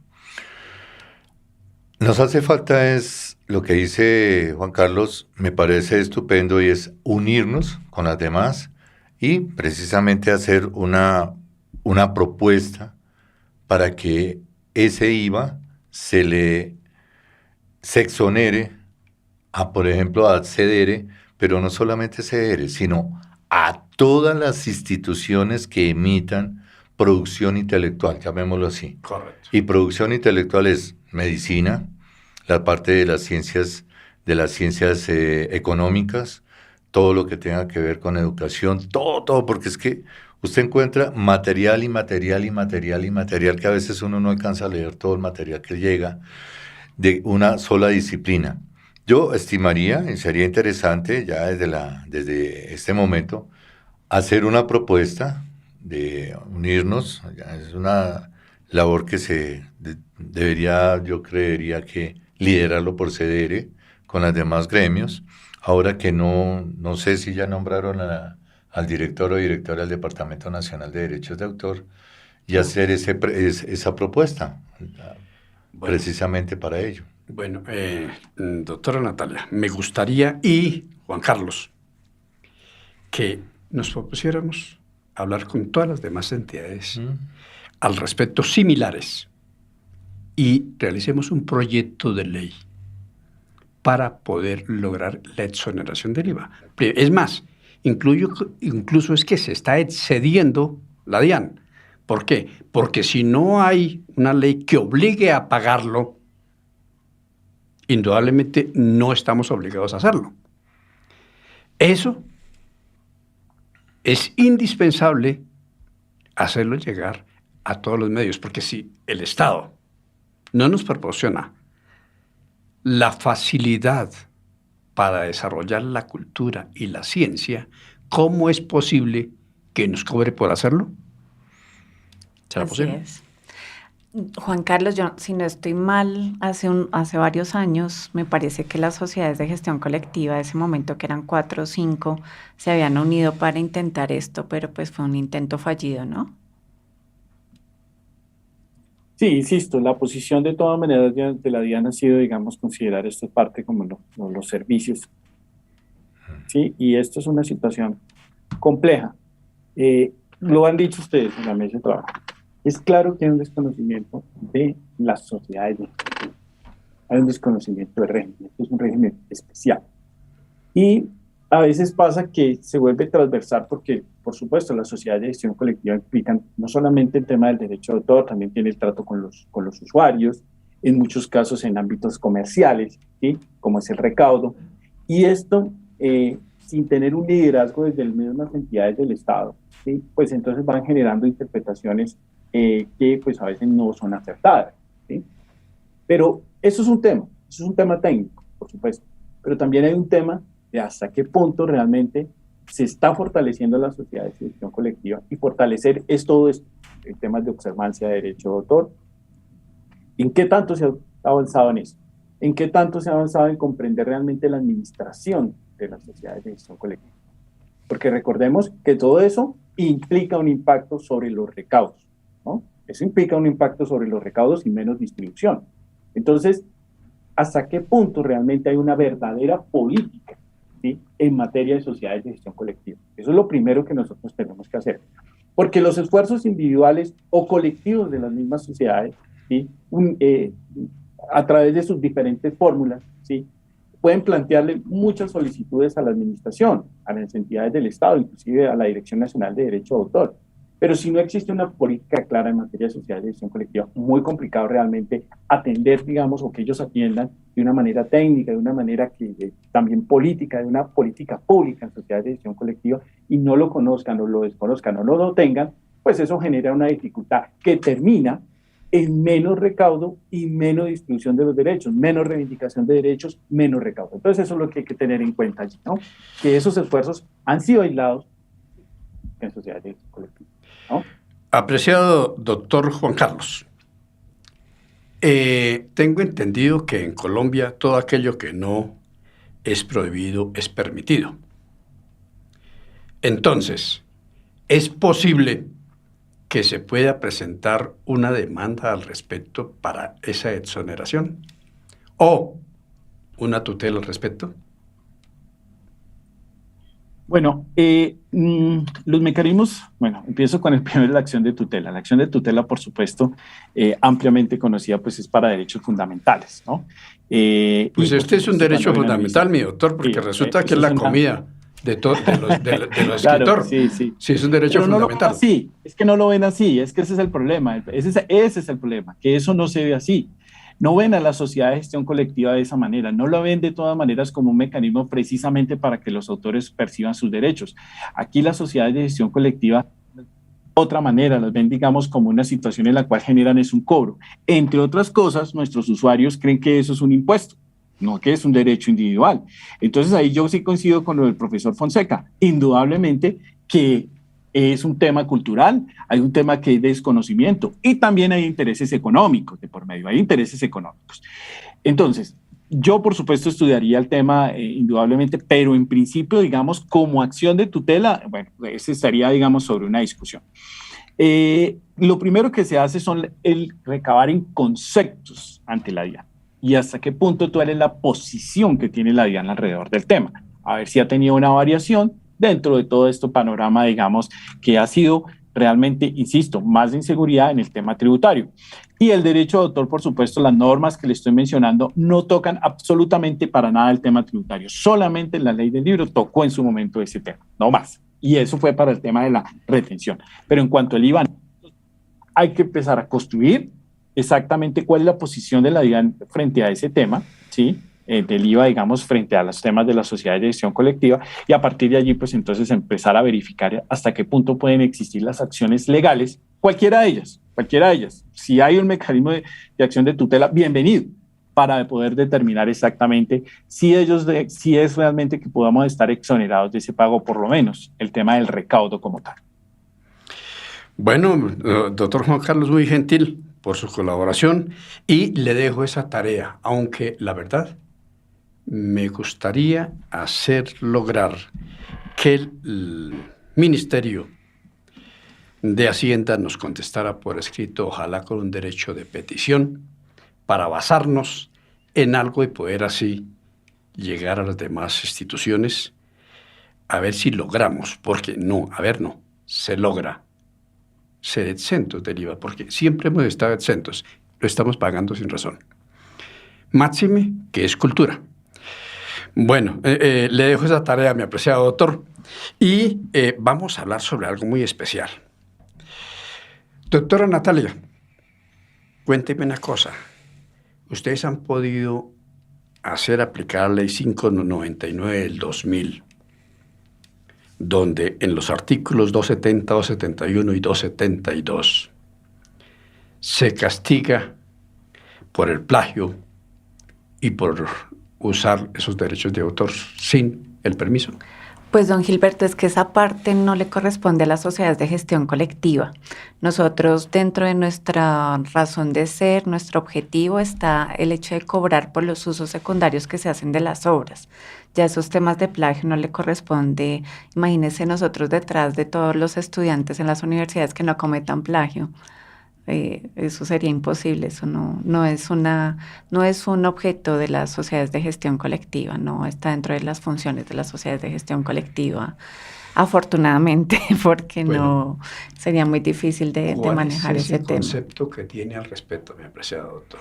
Nos hace falta es lo que dice Juan Carlos, me parece estupendo y es unirnos con las demás y precisamente hacer una propuesta para que ese IVA se exonere a, por ejemplo, a CDR, pero no solamente CDR, sino a todas las instituciones que emitan producción intelectual, llamémoslo así. Correcto. Y producción intelectual es medicina, la parte de las ciencias económicas, todo lo que tenga que ver con educación, todo, porque es que usted encuentra material que a veces uno no alcanza a leer todo el material que llega de una sola disciplina. Yo estimaría, y sería interesante ya desde este momento, hacer una propuesta de unirnos, es una labor que debería, yo creería que liderarlo por CDR con los demás gremios, ahora que no sé si ya nombraron al director o directora del Departamento Nacional de Derechos de Autor y hacer esa propuesta, precisamente para ello. Bueno, doctora Natalia, me gustaría, y Juan Carlos, que nos propusiéramos hablar con todas las demás entidades al respecto similares y realicemos un proyecto de ley para poder lograr la exoneración del IVA. Es más, incluso es que se está excediendo la DIAN. ¿Por qué? Porque si no hay una ley que obligue a pagarlo, indudablemente no estamos obligados a hacerlo. Eso es indispensable hacerlo llegar a todos los medios, porque si el Estado no nos proporciona la facilidad para desarrollar la cultura y la ciencia, ¿cómo es posible que nos cobre por hacerlo? ¿Será posible? Es. Juan Carlos, yo, si no estoy mal, hace varios años, me parece que las sociedades de gestión colectiva, de ese momento que eran 4 o 5, se habían unido para intentar esto, pero pues fue un intento fallido, ¿no? Sí, insisto, la posición de todas maneras de la DIAN ha sido, digamos, considerar esta parte como los servicios. ¿Sí? Y esto es una situación compleja. Lo han dicho ustedes en la mesa de trabajo. Es claro que hay un desconocimiento de las sociedades de gestión. Hay un desconocimiento del régimen. Esto es un régimen especial. Y a veces pasa que se vuelve transversal porque, por supuesto, las sociedades de gestión colectiva implican no solamente el tema del derecho de autor, también tiene el trato con los usuarios, en muchos casos en ámbitos comerciales, ¿sí? Como es el recaudo. Y esto, sin tener un liderazgo desde las mismas entidades del Estado, ¿sí? Pues entonces van generando interpretaciones que pues a veces no son acertadas, ¿sí? Pero eso es un tema técnico, por supuesto, pero también hay un tema de hasta qué punto realmente se está fortaleciendo la sociedad de gestión colectiva, y fortalecer es todo esto, el tema de observancia de derecho de autor. ¿En qué tanto se ha avanzado en eso? ¿En qué tanto se ha avanzado en comprender realmente la administración de las sociedades de gestión colectiva? Porque recordemos que todo eso implica un impacto sobre los recaudos, ¿no? Eso implica un impacto sobre los recaudos y menos distribución. Entonces, ¿hasta qué punto realmente hay una verdadera política, ¿sí?, en materia de sociedades de gestión colectiva? Eso es lo primero que nosotros tenemos que hacer. Porque los esfuerzos individuales o colectivos de las mismas sociedades, ¿sí?, a través de sus diferentes fórmulas, ¿sí?, pueden plantearle muchas solicitudes a la administración, a las entidades del Estado, inclusive a la Dirección Nacional de Derecho de Autor. Pero si no existe una política clara en materia de sociedades de gestión colectiva, muy complicado realmente atender, digamos, o que ellos atiendan de una manera técnica, de una manera que también política, de una política pública en sociedades de gestión colectiva, y no lo conozcan o lo desconozcan o no lo tengan, pues eso genera una dificultad que termina en menos recaudo y menos distribución de los derechos, menos reivindicación de derechos, menos recaudo. Entonces eso es lo que hay que tener en cuenta allí, ¿no? Que esos esfuerzos han sido aislados en sociedades de gestión colectiva, ¿no? Apreciado doctor Juan Carlos, tengo entendido que en Colombia todo aquello que no es prohibido es permitido. Entonces, ¿es posible que se pueda presentar una demanda al respecto para esa exoneración? ¿O una tutela al respecto? Bueno, los mecanismos, bueno, empiezo con el primero, la acción de tutela. La acción de tutela, por supuesto, ampliamente conocida, pues es para derechos fundamentales, ¿no? Pues este es un derecho fundamental, mi doctor, porque resulta que es la comida de los claro, escritores. Sí. Sí, es un derecho Pero fundamental. No lo ven así, es que no lo ven así, es que ese es el problema, ese es el problema, que eso no se ve así. No ven a la sociedad de gestión colectiva de esa manera, no lo ven de todas maneras como un mecanismo precisamente para que los autores perciban sus derechos. Aquí las sociedades de gestión colectiva, de otra manera, las ven, digamos, como una situación en la cual generan es un cobro. Entre otras cosas, nuestros usuarios creen que eso es un impuesto, no que es un derecho individual. Entonces ahí yo sí coincido con lo del profesor Fonseca, indudablemente que es un tema cultural, hay un tema que es desconocimiento y también hay intereses económicos de por medio, hay intereses económicos. Entonces, yo por supuesto estudiaría el tema indudablemente, pero en principio, digamos, como acción de tutela, bueno, ese estaría, digamos, sobre una discusión. Lo primero que se hace son el recabar en conceptos ante la DIAN y hasta qué punto cuál es la posición que tiene la DIAN alrededor del tema, a ver si ha tenido una variación dentro de todo este panorama, digamos, que ha sido realmente, insisto, más de inseguridad en el tema tributario. Y el derecho de autor, por supuesto, las normas que le estoy mencionando no tocan absolutamente para nada el tema tributario. Solamente la ley del libro tocó en su momento ese tema, no más. Y eso fue para el tema de la retención. Pero en cuanto al IVA, hay que empezar a construir exactamente cuál es la posición de la DIAN frente a ese tema, ¿sí? Del IVA, digamos, frente a los temas de la sociedad de gestión colectiva, y a partir de allí, pues entonces empezar a verificar hasta qué punto pueden existir las acciones legales, cualquiera de ellas. Si hay un mecanismo de acción de tutela, bienvenido, para poder determinar exactamente si es realmente que podamos estar exonerados de ese pago, por lo menos el tema del recaudo como tal. Bueno, doctor Juan Carlos, muy gentil por su colaboración y le dejo esa tarea, aunque la verdad me gustaría lograr que el Ministerio de Hacienda nos contestara por escrito, ojalá con un derecho de petición, para basarnos en algo y poder así llegar a las demás instituciones a ver si logramos, porque se logra ser exentos del IVA, porque siempre hemos estado exentos, lo estamos pagando sin razón. Máxime, que es cultura. Bueno, le dejo esa tarea a mi apreciado doctor y vamos a hablar sobre algo muy especial. Doctora Natalia, cuénteme una cosa. ¿Ustedes han podido hacer aplicar la ley 599 del 2000, donde en los artículos 270, 271 y 272 se castiga por el plagio y por usar esos derechos de autor sin el permiso? Pues, don Gilberto, es que esa parte no le corresponde a las sociedades de gestión colectiva. Nosotros, dentro de nuestra razón de ser, nuestro objetivo está el hecho de cobrar por los usos secundarios que se hacen de las obras. Ya esos temas de plagio no le corresponde. Imagínense nosotros detrás de todos los estudiantes en las universidades que no cometan plagio. Eso sería imposible, eso no es un objeto de las sociedades de gestión colectiva, no está dentro de las funciones de las sociedades de gestión colectiva, afortunadamente, porque no sería muy difícil de manejar ese tema. ¿Cuál es el concepto que tiene al respecto, mi apreciado doctor?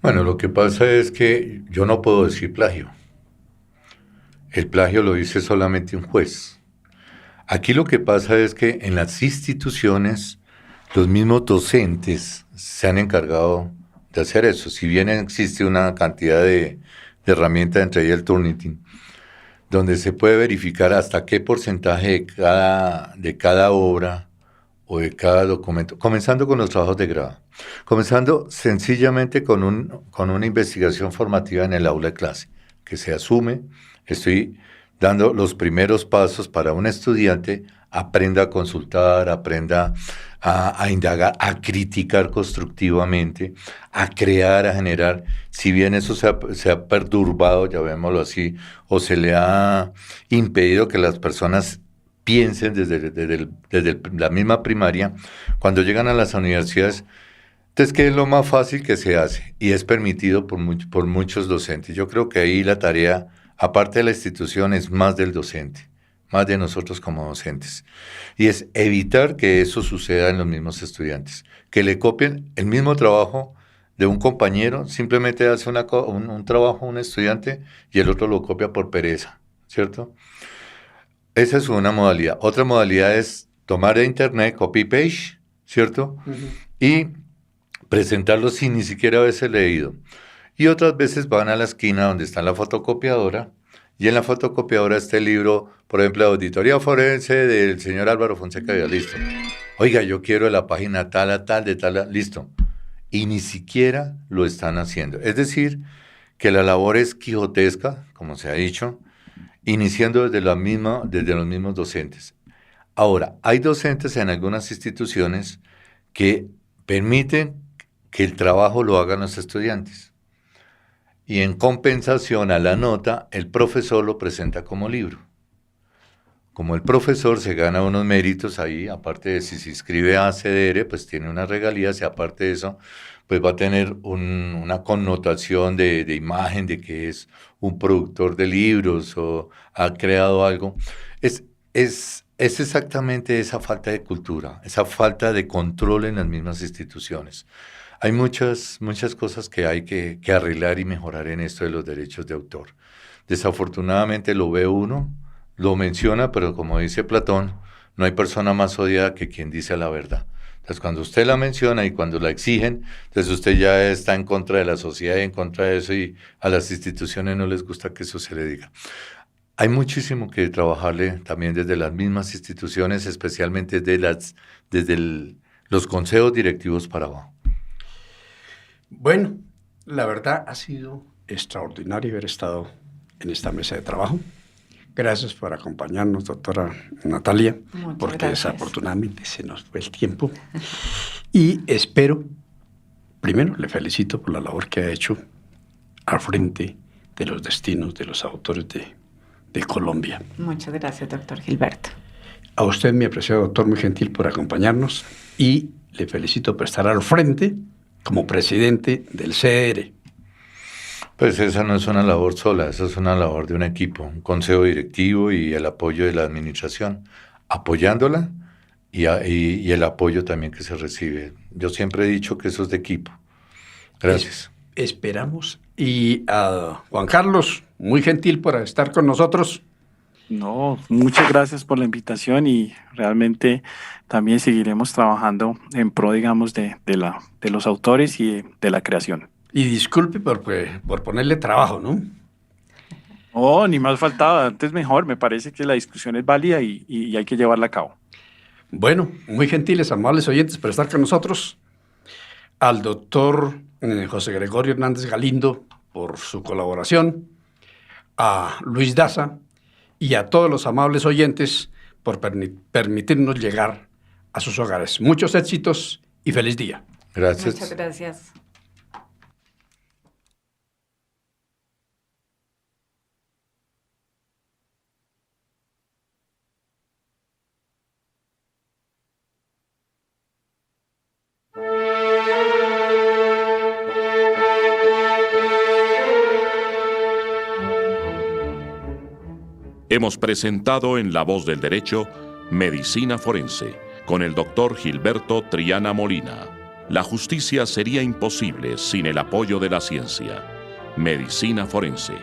Bueno, lo que pasa es que yo no puedo decir plagio. el plagio lo dice solamente un juez. Aquí lo que pasa es que en las instituciones los mismos docentes se han encargado de hacer eso. Si bien existe una cantidad de herramientas, entre ellas el Turnitin, donde se puede verificar hasta qué porcentaje de cada obra o de cada documento, comenzando con los trabajos de grado, comenzando sencillamente con una investigación formativa en el aula de clase, que se asume, estoy dando los primeros pasos para un estudiante, aprenda a consultar, aprenda a indagar, a criticar constructivamente, a crear, a generar. Si bien eso se ha perturbado, llamémoslo así, o se le ha impedido que las personas piensen desde la misma primaria, cuando llegan a las universidades, entonces, ¿qué es lo más fácil que se hace? Y es permitido por muchos docentes. Yo creo que ahí la tarea, aparte de la institución, es más del docente, más de nosotros como docentes. Y es evitar que eso suceda en los mismos estudiantes, que le copien el mismo trabajo de un compañero, simplemente hace un trabajo un estudiante y el otro lo copia por pereza, ¿cierto? Esa es una modalidad. Otra modalidad es tomar de internet, copy-paste, ¿cierto? Y presentarlo sin ni siquiera haberse leído. Y otras veces van a la esquina donde está la fotocopiadora, y en la fotocopiadora está el libro, por ejemplo, de Auditoría Forense del señor Álvaro Fonseca, ya listo. Oiga, yo quiero la página tal a tal, de tal a... Listo. Y ni siquiera lo están haciendo. Es decir, que la labor es quijotesca, como se ha dicho, iniciando desde los mismos docentes. Ahora, hay docentes en algunas instituciones que permiten que el trabajo lo hagan los estudiantes. Y en compensación a la nota, el profesor lo presenta como libro. Como el profesor se gana unos méritos ahí, aparte de si se inscribe a CDR, pues tiene unas regalías, y aparte de eso, pues va a tener una connotación de imagen de que es un productor de libros o ha creado algo. Es exactamente esa falta de cultura, esa falta de control en las mismas instituciones. Hay muchas cosas que hay que arreglar y mejorar en esto de los derechos de autor. Desafortunadamente lo ve uno, lo menciona, pero como dice Platón, no hay persona más odiada que quien dice la verdad. Entonces, cuando usted la menciona y cuando la exigen, entonces usted ya está en contra de la sociedad y en contra de eso, y a las instituciones no les gusta que eso se le diga. Hay muchísimo que trabajarle también desde las mismas instituciones, especialmente desde los consejos directivos para abajo. Bueno, la verdad ha sido extraordinario haber estado en esta mesa de trabajo. Gracias por acompañarnos, doctora Natalia, porque desafortunadamente se nos fue el tiempo. Y espero, primero le felicito por la labor que ha hecho al frente de los destinos de los autores de Colombia. Muchas gracias, doctor Gilberto. A usted, mi apreciado doctor, muy gentil por acompañarnos, y le felicito por estar al frente como presidente del CDR. Pues esa no es una labor sola, esa es una labor de un equipo, un consejo directivo y el apoyo de la administración, apoyándola y el apoyo también que se recibe. Yo siempre he dicho que eso es de equipo. Gracias. Esperamos. Y a Juan Carlos, muy gentil por estar con nosotros. No, muchas gracias por la invitación, y realmente también seguiremos trabajando en pro, digamos, de los autores y de la creación. Y disculpe por ponerle trabajo, ¿no? Oh, ni más faltaba, antes mejor. Me parece que la discusión es válida y hay que llevarla a cabo. Bueno, muy gentiles, amables oyentes por estar con nosotros. Al doctor José Gregorio Hernández Galindo por su colaboración. A Luis Daza y a todos los amables oyentes por permitirnos llegar a sus hogares. Muchos éxitos y feliz día. Gracias. Muchas gracias. Hemos presentado en La Voz del Derecho Medicina Forense con el doctor Gilberto Triana Molina. La justicia sería imposible sin el apoyo de la ciencia. Medicina Forense.